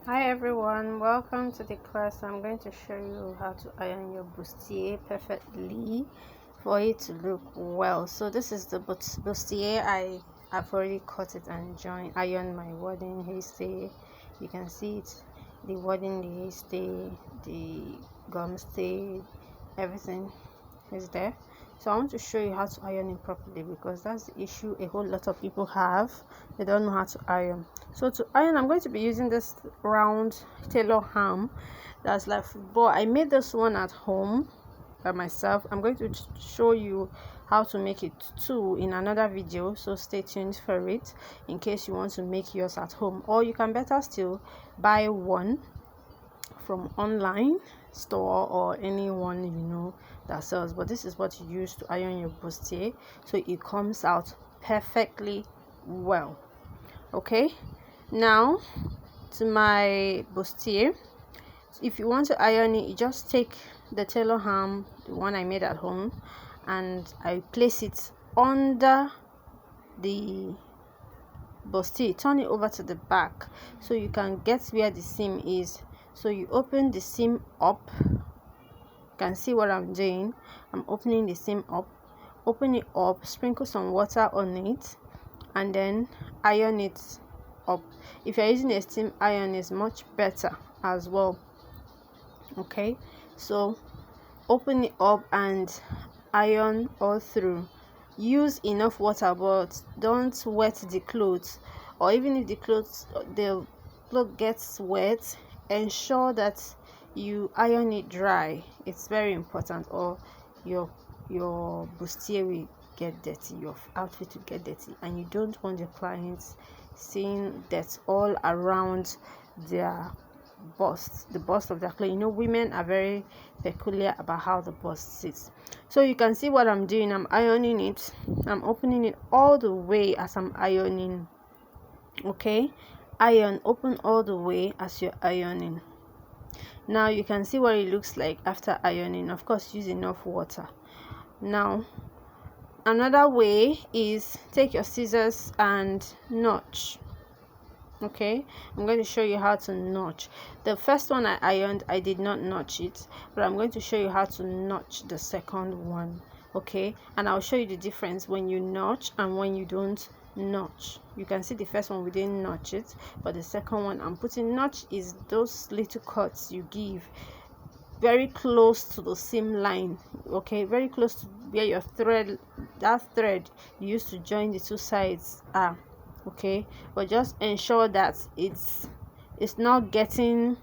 Hi everyone, welcome to the class. I'm going to show you how to iron your bustier perfectly for it to look well. So this is the bustier. I've already cut it and ironed my wadding hairstay. You can see it, the wadding, the hairstay, the gum stay, everything is there. So I want to show you how to iron it properly, because that's the issue a whole lot of people have. They don't know how to iron. So to iron, I'm going to be using this round tailor ham that's like football. I made this one at home by myself. I'm going to show you how to make it too in another video, so stay tuned for it in case you want to make yours at home, or you can better still buy one from online store or anyone that sells. But this is what you use to iron your bustier, so it comes out perfectly well. Okay, now to my bustier. If you want to iron it, you just take the tailor ham, the one I made at home, and I place it under the bustier. Turn it over to the back so you can get where the seam is. So you open the seam up. You can see what I'm doing. I'm opening the seam up. Open it up, sprinkle some water on it, and then iron it up. If you're using a steam iron, it's much better as well. Okay, so open it up and iron all through. Use enough water, but don't wet the clothes, or even if the clothes gets wet, ensure that you iron it dry. It's very important, or your bustier will get dirty, your outfit will get dirty, and you don't want your clients seeing that all around their the bust of their clothes. Women are very peculiar about how the bust sits. So you can see what I'm doing. I'm ironing it. I'm opening it all the way as I'm ironing. Okay, iron, open all the way as you're ironing. Now you can see what it looks like after ironing. Of course, use enough water. Now another way is take your scissors and notch. Okay, I'm going to show you how to notch. The first one I ironed, I did not notch it, but I'm going to show you how to notch the second one. Okay, and I'll show you the difference when you notch and when you don't notch. You can see the first one we didn't notch it, but the second one I'm putting. Notch is those little cuts you give very close to the seam line. Okay, very close to where your that thread you used to join the two sides are. Okay, but just ensure that it's not getting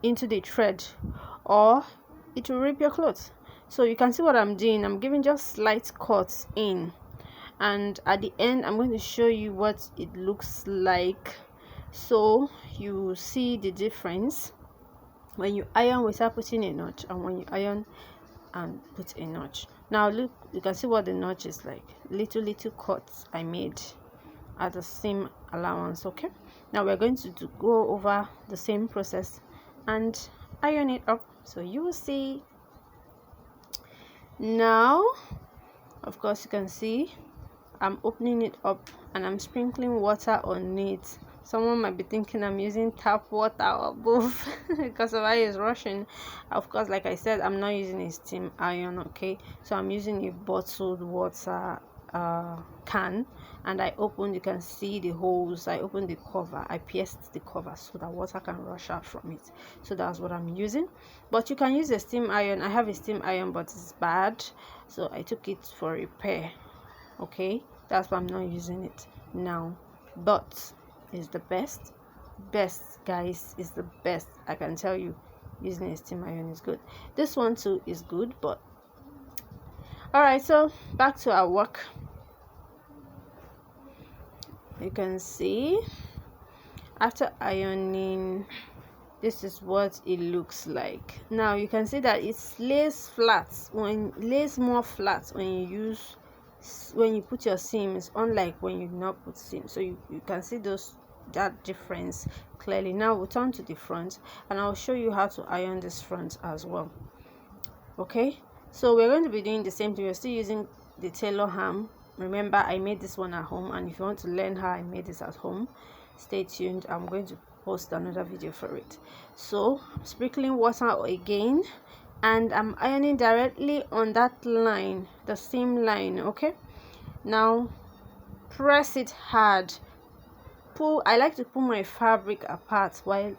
into the thread, or it will rip your clothes. So you can see what I'm doing. I'm giving just slight cuts in, and at the end I'm going to show you what it looks like, so you see the difference when you iron without putting a notch and when you iron and put a notch. Now look, you can see what the notch is like. Little cuts I made at the seam allowance. Okay, now we're going to go over the same process and iron it up, so you will see. Now of course you can see I'm opening it up and I'm sprinkling water on it. Someone might be thinking I'm using tap water or both because of how it's rushing. Of course, like I said, I'm not using a steam iron. Okay, so I'm using a bottled water can, and I opened, you can see the holes. I opened the cover, I pierced the cover so that water can rush out from it. So that's what I'm using, but you can use a steam iron. I have a steam iron, but it's bad, so I took it for repair. Okay, that's why I'm not using it now, but it's the best guys, is the best. I can tell you, using a steam iron is good. This one too is good, but all right, so back to our work. You can see after ironing, this is what it looks like. Now you can see that it lays flat, lays more flat when you put your seams, unlike when you not put seams. So you can see that difference clearly. Now we'll turn to the front and I'll show you how to iron this front as well. Okay, so we're going to be doing the same thing. We're still using the tailor ham. Remember, I made this one at home, and if you want to learn how I made this at home, stay tuned. I'm going to post another video for it. So I'm sprinkling water again, and I'm ironing directly on that line, the same line. Okay, now press it hard. I like to pull my fabric apart while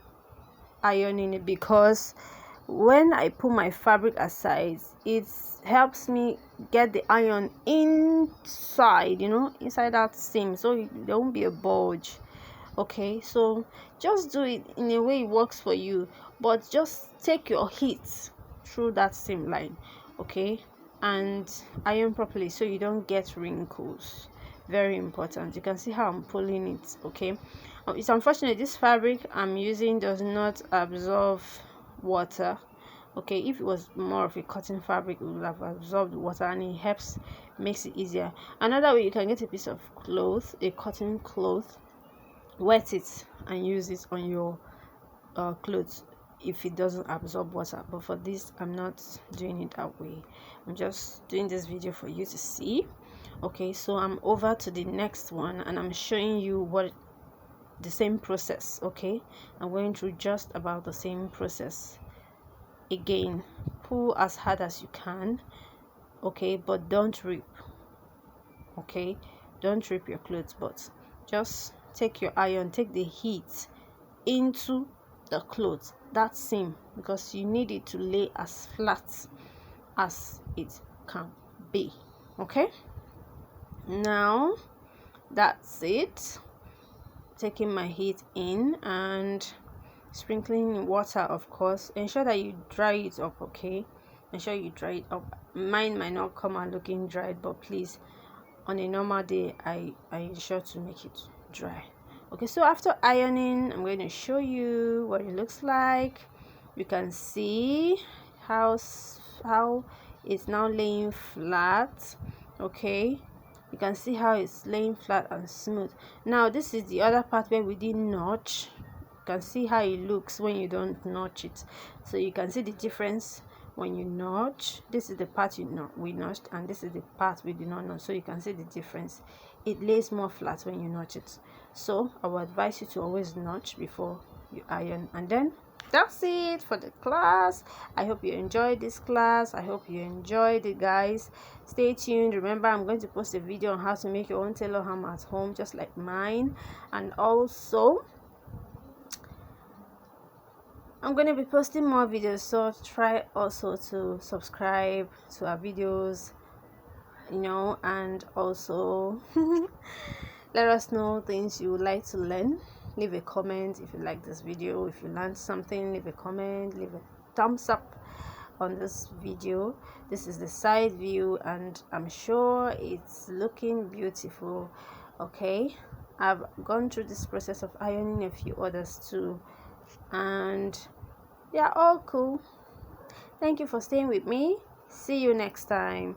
ironing it, because when I pull my fabric aside, it helps me get the iron inside, inside that seam, so there won't be a bulge. Okay, so just do it in a way it works for you, but just take your heat through that seam line, okay, and iron properly so you don't get wrinkles. Very important. You can see how I'm pulling it. Okay, it's unfortunate this fabric I'm using does not absorb water. Okay, if it was more of a cotton fabric, it would have absorbed water, and it helps, makes it easier. Another way, you can get a piece of cloth, a cotton cloth, wet it and use it on your clothes if it doesn't absorb water. But for this, I'm not doing it that way. I'm just doing this video for you to see. Okay, so I'm over to the next one, and I'm showing you what the same process. Okay, I'm going through just about the same process again. Pull as hard as you can, okay, but don't rip. Okay, don't rip your clothes, but just take your iron, take the heat into the clothes, that seam, because you need it to lay as flat as it can be. Okay, now that's it. Taking my heat in and sprinkling water, of course. Ensure that you dry it up. Okay, ensure you dry it up. Mine might not come out looking dried, but please, on a normal day, I ensure to make it dry. Okay, so after ironing, I'm going to show you what it looks like. You can see how it's now laying flat. Okay, you can see how it's laying flat and smooth. Now this is the other part where we didn't notch. You can see how it looks when you don't notch it, so you can see the difference when you notch. This is the part we notched, and this is the part we did not notch, so you can see the difference. It lays more flat when you notch it, so I would advise you to always notch before you iron. And then that's it for the class. I hope you enjoyed this class. I hope you enjoyed it, guys. Stay tuned. Remember, I'm going to post a video on how to make your own tailor ham at home, just like mine. And also, I'm going to be posting more videos, so try also to subscribe to our videos, and also let us know things you would like to learn. Leave a comment if you like this video. If you learned something, leave a comment, leave a thumbs up on this video. This is the side view, and I'm sure it's looking beautiful. Okay, I've gone through this process of ironing a few others too, and they are all cool. Thank you for staying with me. See you next time.